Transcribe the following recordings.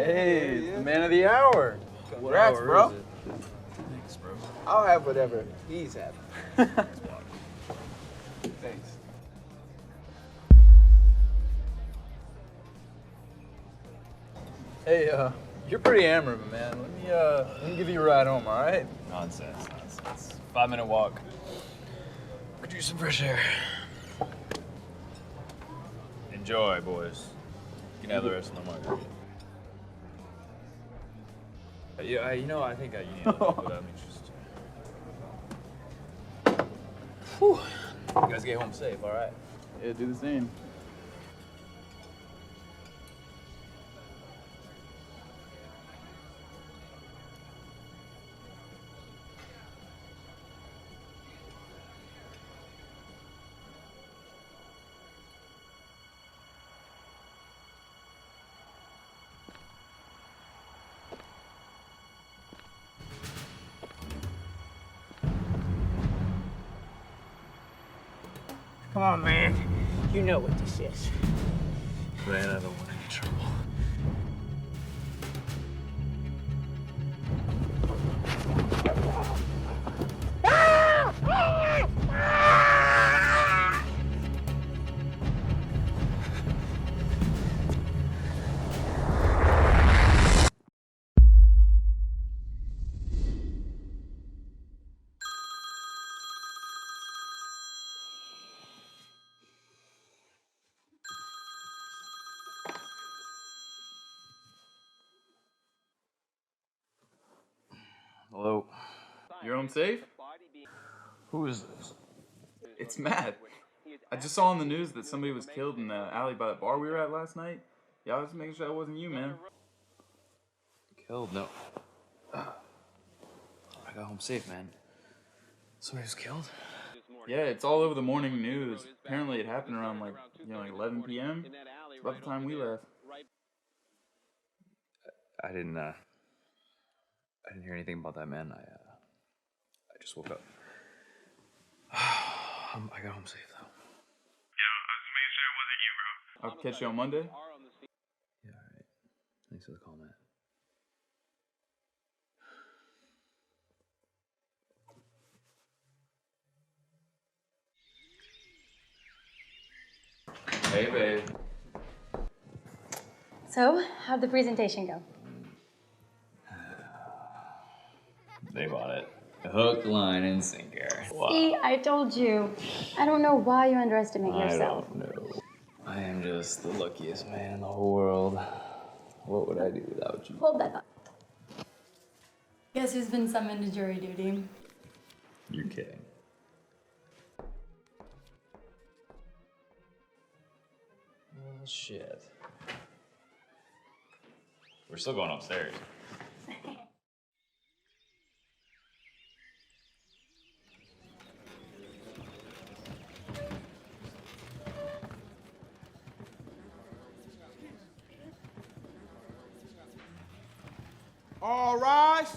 Hey, it's the man of the hour. Congrats, What hour bro. is it? Thanks, bro. I'll have whatever he's having. Thanks. Hey, you're pretty hammered, man. Let me give you a ride home, all right? Nonsense. 5-minute walk. Could use some fresh air. Enjoy, boys. You can have the rest of the margarita. Yeah, I think you need a little bit. I mean, just. Whew. You guys get home safe, all right? Yeah, do the same. Come on, man. You know what this is. Man, I don't want any trouble. Hello? You're home safe? Who is this? It's Matt. I just saw on the news that somebody was killed in the alley by the bar we were at last night. Yeah, I was making sure that wasn't you, man. Killed? No. I got home safe, man. Somebody was killed? Yeah, it's all over the morning news. Apparently it happened around like 11 p.m. It's about the time we left. I didn't hear anything about that, man. I just woke up. I got home safe, though. I'll catch you on Monday. Yeah, all right. Thanks for the call, Matt. Hey, babe. So, how'd the presentation go? They bought it. Hook, line, and sinker. Wow. See, I told you. I don't know why you underestimate yourself. I don't know. I am just the luckiest man in the whole world. What would I do without you? Hold that thought. Guess who's been summoned to jury duty? You're kidding. Well, shit. We're still going upstairs. All rise.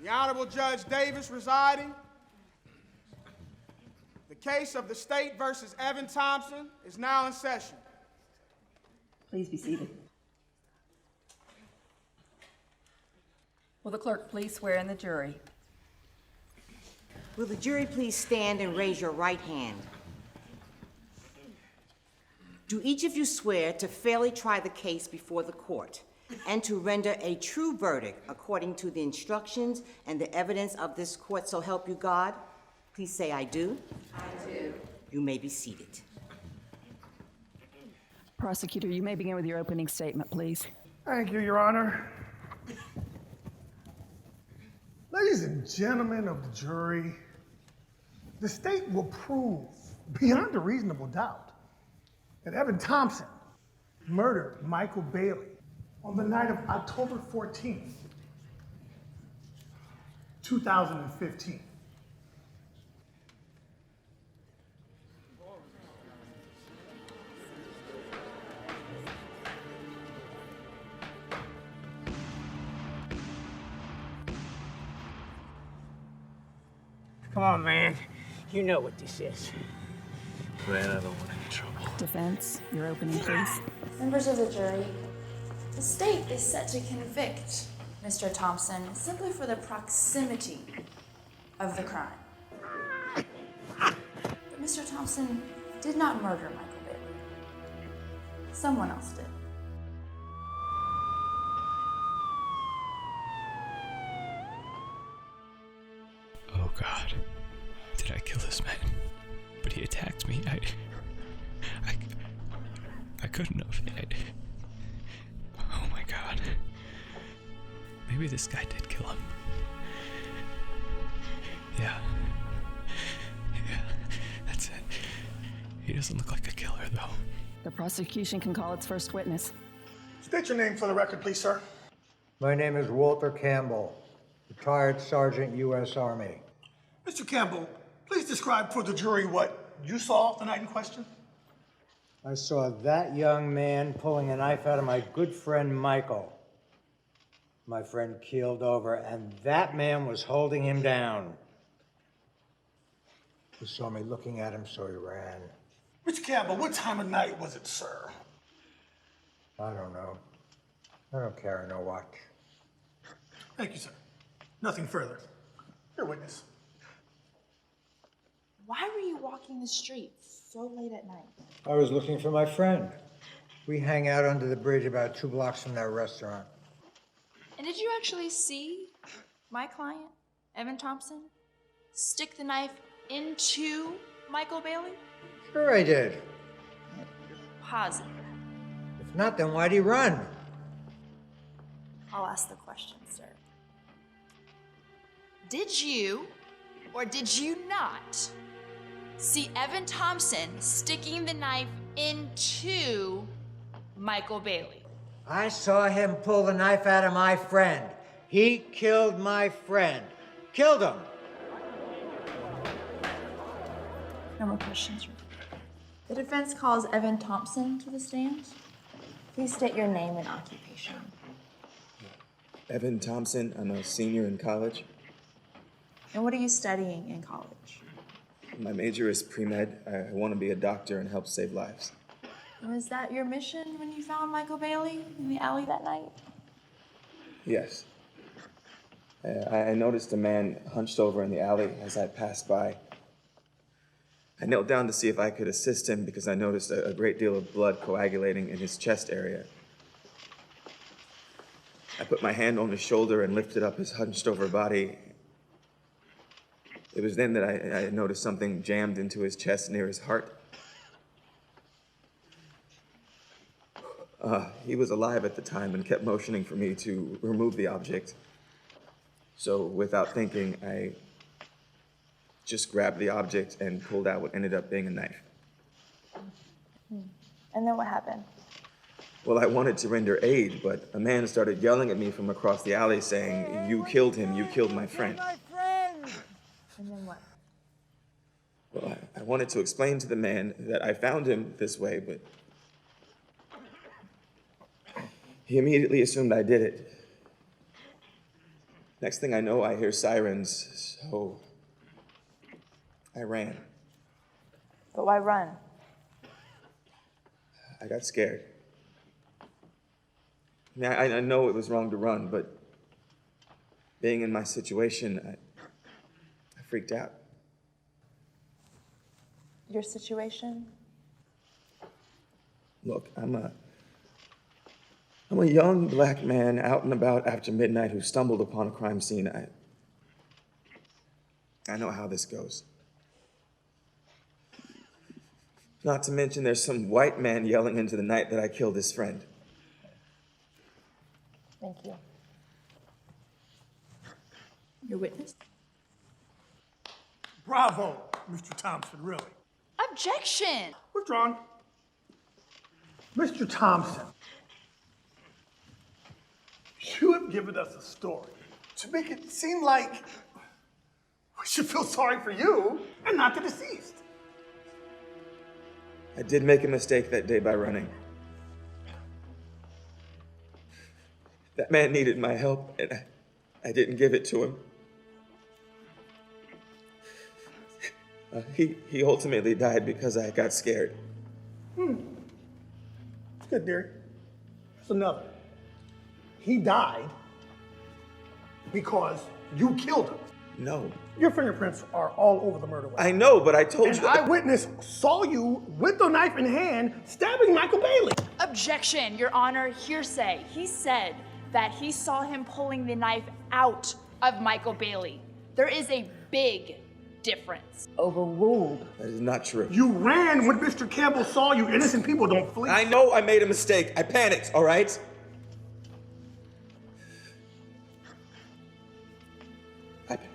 The Honorable Judge Davis residing. The case of the State versus Evan Thompson is now in session. Please be seated. Will the clerk please swear in the jury? Will the jury please stand and raise your right hand? Do each of you swear to fairly try the case before the court and to render a true verdict according to the instructions and the evidence of this court, so help you God? Please say, I do. I do. You may be seated. Prosecutor, you may begin with your opening statement, please. Thank you, Your Honor. Ladies and gentlemen of the jury, the state will prove beyond a reasonable doubt that Evan Thompson murdered Michael Bailey on the night of October 14th, 2015. Come on, man. You know what this is. Man, I don't want any Defense, your opening, please. Members of the jury, the state is set to convict Mr. Thompson simply for the proximity of the crime. But Mr. Thompson did not murder Michael Bailey. Someone else did. Oh God, did I kill this man? But he attacked me. I couldn't have. Oh my God. Maybe this guy did kill him. Yeah, that's it. He doesn't look like a killer, though. The prosecution can call its first witness. State your name for the record, please, sir. My name is Walter Campbell, retired Sergeant, U.S. Army. Mr. Campbell, please describe for the jury what you saw the night in question. I saw that young man pulling a knife out of my good friend Michael. My friend keeled over, and that man was holding him down. He saw me looking at him, so he ran. Mr. Campbell, what time of night was it, sir? I don't know. I don't carry no watch. Thank you, sir. Nothing further. Your witness. Why were you walking the streets so late at night? I was looking for my friend. We hang out under the bridge about 2 blocks from that restaurant. And did you actually see my client, Evan Thompson, stick the knife into Michael Bailey? Sure I did. Positive. If not, then why'd he run? I'll ask the question, sir. Did you, or did you not, see Evan Thompson sticking the knife into Michael Bailey? I saw him pull the knife out of my friend. He killed my friend. Killed him. No more questions. The defense calls Evan Thompson to the stand. Please state your name and occupation. Evan Thompson. I'm a senior in college. And what are you studying in college? My major is pre-med. I want to be a doctor and help save lives. Was that your mission when you found Michael Bailey in the alley that night? Yes. I noticed a man hunched over in the alley as I passed by. I knelt down to see if I could assist him because I noticed a great deal of blood coagulating in his chest area. I put my hand on his shoulder and lifted up his hunched over body. It was then that I noticed something jammed into his chest near his heart. He was alive at the time and kept motioning for me to remove the object. So without thinking, I just grabbed the object and pulled out what ended up being a knife. And then what happened? Well, I wanted to render aid, but a man started yelling at me from across the alley saying, "You killed him, you killed my friend." And then what? Well, I wanted to explain to the man that I found him this way, but he immediately assumed I did it. Next thing I know, I hear sirens, so I ran. But why run? I got scared. I know it was wrong to run, but being in my situation, I freaked out. Your situation? Look, I'm a young black man out and about after midnight who stumbled upon a crime scene. I know how this goes. Not to mention there's some white man yelling into the night that I killed his friend. Thank you. Your witness? Bravo, Mr. Thompson, really. Objection! Withdrawn. Mr. Thompson, you have given us a story to make it seem like we should feel sorry for you and not the deceased. I did make a mistake that day by running. That man needed my help, and I didn't give it to him. He ultimately died because I got scared. It's good, Derek. That's another. He died because you killed him. No. Your fingerprints are all over the murder weapon. I know, but I told An you. eyewitness saw you with the knife in hand stabbing Michael Bailey. Objection, Your Honor, hearsay. He said that he saw him pulling the knife out of Michael Bailey. There is a big difference. Overruled. That is not true. You ran when Mr. Campbell saw you. Innocent people don't flee. I know I made a mistake. I panicked, all right?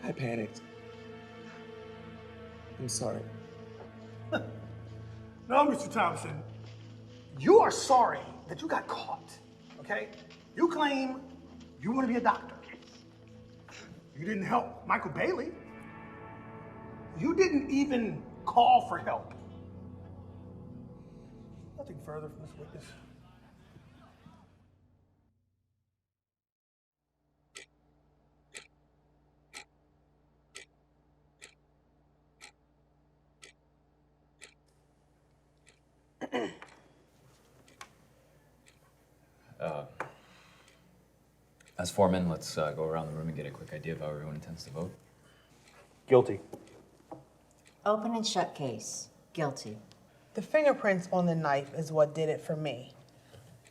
I panicked. I'm sorry. No, Mr. Thompson. You are sorry that you got caught, okay? You claim you want to be a doctor. You didn't help Michael Bailey. You didn't even call for help. Nothing further from this witness. As foreman, let's go around the room and get a quick idea of how everyone intends to vote. Guilty. Open and shut case. Guilty. The fingerprints on the knife is what did it for me.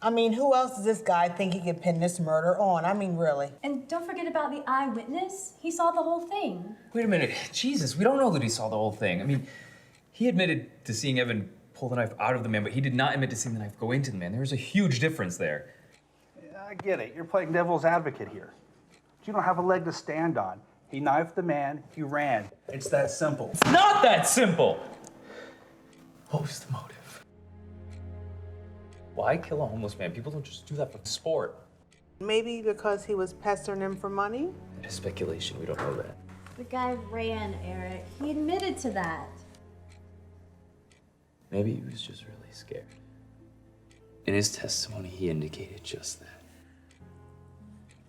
I mean, who else does this guy think he could pin this murder on? I mean, really. And don't forget about the eyewitness. He saw the whole thing. Wait a minute. Jesus, we don't know that he saw the whole thing. I mean, he admitted to seeing Evan pull the knife out of the man, but he did not admit to seeing the knife go into the man. There was a huge difference there. I get it. You're playing devil's advocate here. But you don't have a leg to stand on. He knifed the man, he ran. It's that simple. It's not that simple! What was the motive? Why kill a homeless man? People don't just do that for sport. Maybe because he was pestering him for money? It is speculation. We don't know that. The guy ran, Eric. He admitted to that. Maybe he was just really scared. In his testimony, he indicated just that.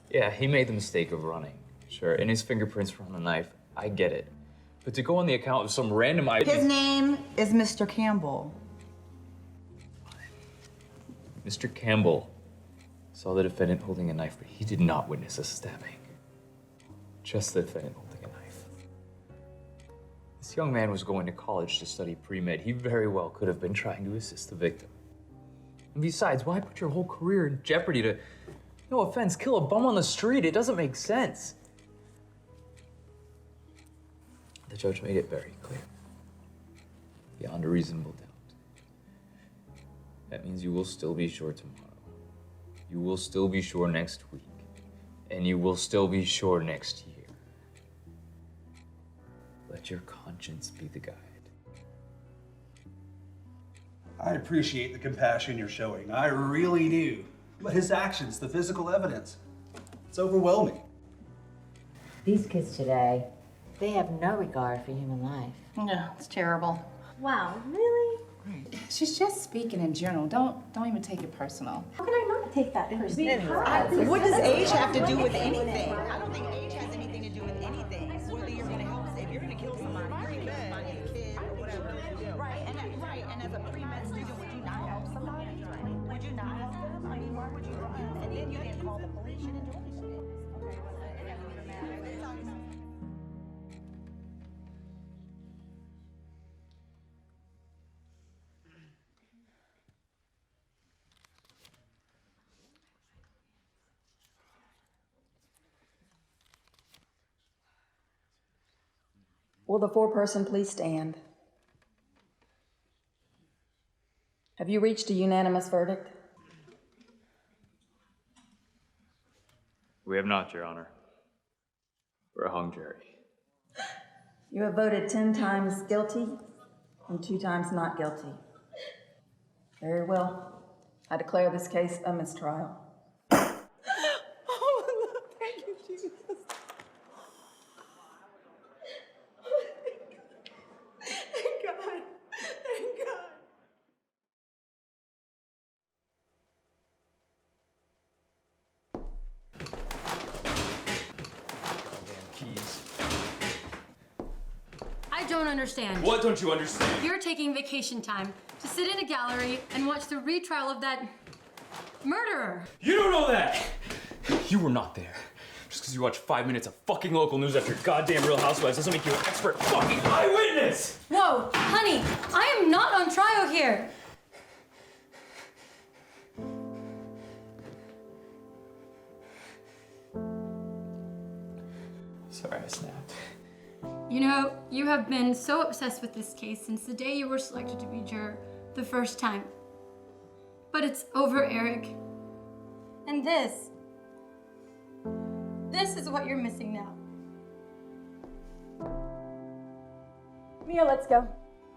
Yeah, he made the mistake of running. Sure, and his fingerprints were on the knife. I get it. But to go on the account of some random idea... His name is Mr. Campbell. Mr. Campbell saw the defendant holding a knife, but he did not witness a stabbing. Just the defendant holding a knife. This young man was going to college to study pre-med. He very well could have been trying to assist the victim. And besides, why put your whole career in jeopardy to, no offense, kill a bum on the street? It doesn't make sense. The judge made it very clear. Beyond a reasonable doubt. That means you will still be sure tomorrow. You will still be sure next week. And you will still be sure next year. Let your conscience be the guide. I appreciate the compassion you're showing. I really do. But his actions, the physical evidence, it's overwhelming. These kids today, they have no regard for human life. Yeah, it's terrible. Wow, really? She's just speaking in general. Don't even take it personal. How can I not take that personally? What does age have to do with anything? I don't think age has anything to do with anything. Whether you're going to help, if you're going to kill somebody, you're going to kill somebody, a kid, or whatever. Right, and as a pre-med student, would you not help somebody? Would you not help them? I mean, why would you? And then you didn't call the police. You didn't do anything. Okay, well, it doesn't even matter. Will the foreperson please stand? Have you reached a unanimous verdict? We have not, Your Honor. We're a hung jury. You have voted 10 times guilty and 2 times not guilty. Very well. I declare this case a mistrial. Oh, thank you, Jesus. Thank God. Thank God. Keys. I I don't understand. What don't you understand? You're taking vacation time to sit in a gallery and watch the retrial of that murderer. You don't know that! You were not there. Just because you watch 5 minutes of fucking local news after goddamn Real Housewives doesn't make you an expert fucking eyewitness! Whoa, honey, I am not on trial here. Sorry, I snapped. You know, you have been so obsessed with this case since the day you were selected to be juror the first time. But it's over, Eric. And this is what you're missing now. Mia, let's go.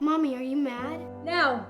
Mommy, are you mad? Now.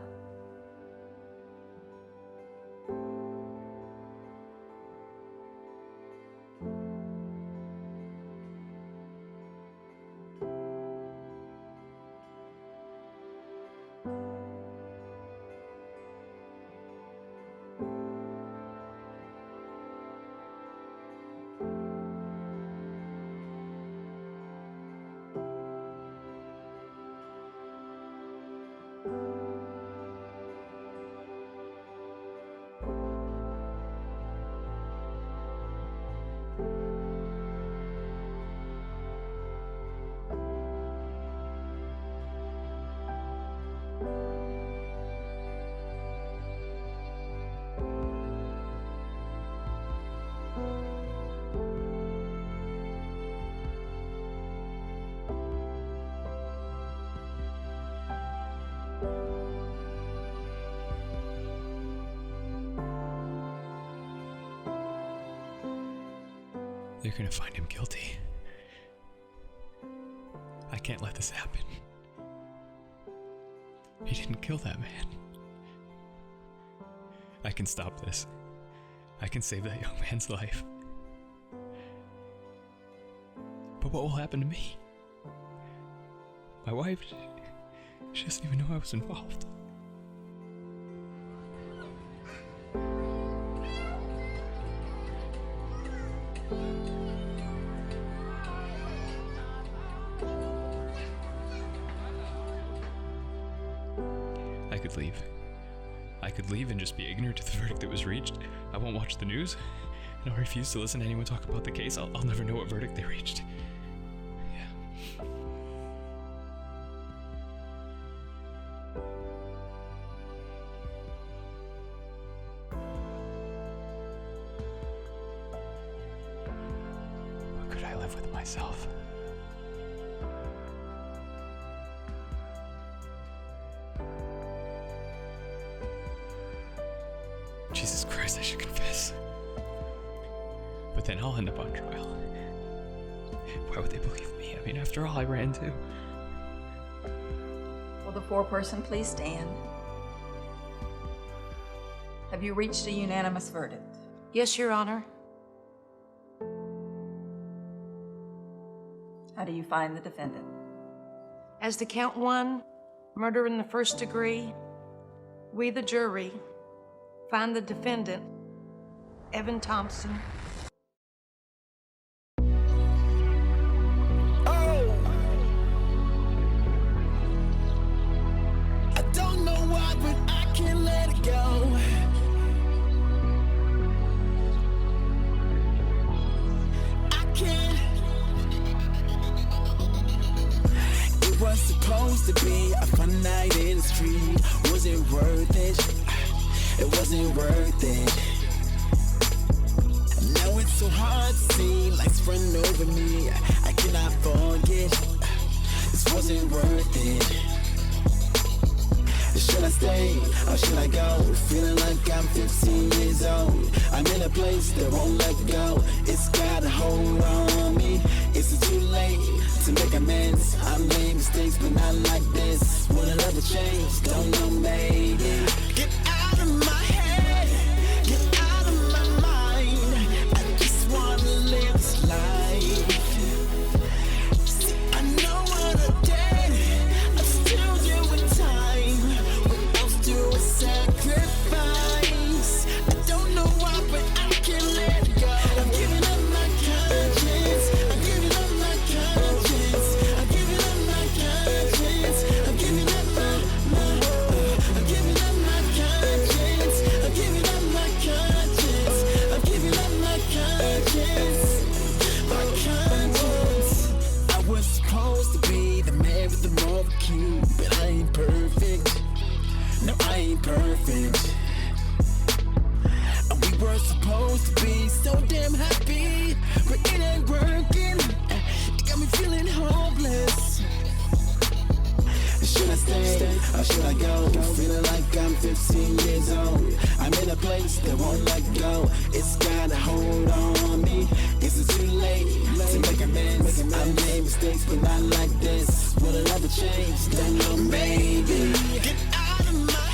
They're gonna find him guilty. I can't let this happen. He didn't kill that man. I can stop this. I can save that young man's life. But what will happen to me? My wife, she doesn't even know I was involved. I could leave. I could leave and just be ignorant to the verdict that was reached. I won't watch the news, and I'll refuse to listen to anyone talk about the case. I'll never know what verdict they reached. Yeah. But could I live with myself? Jesus Christ, I should confess. But then I'll end up on trial. Why would they believe me? I mean, after all, I ran too. Will the foreperson please stand? Have you reached a unanimous verdict? Yes, Your Honor. How do you find the defendant? As to count 1, murder in the first degree, we, the jury, find the defendant, Evan Thompson. I don't know why, but I can't let it go. I can't. It was supposed to be a fun night in the street. Was it worth it? It wasn't worth it. Now it's so hard to see lights run over me. I cannot forget. This wasn't worth it. Should I stay or should I go? Feeling like I'm 15 years old. I'm in a place that won't let go. It's got a hold on me. Is it too late to make amends? I made mistakes, but not like this. Would I ever change? Don't know, maybe. Get out of my head. Get out of my mind. I just wanna live this life. See, I know what I did. I'm still doing time. What else do I sacrifice? I don't know why, but I can't let it go. I'm giving up my conscience. I'm giving up my conscience. I'm giving up my conscience. or should I go? Feeling like I'm 15 years old. I'm in a place that won't let go. It's got a hold on me. Is it too late to make amends? I made mistakes, but not like this. Will it ever change? Don't know, maybe. Get out of my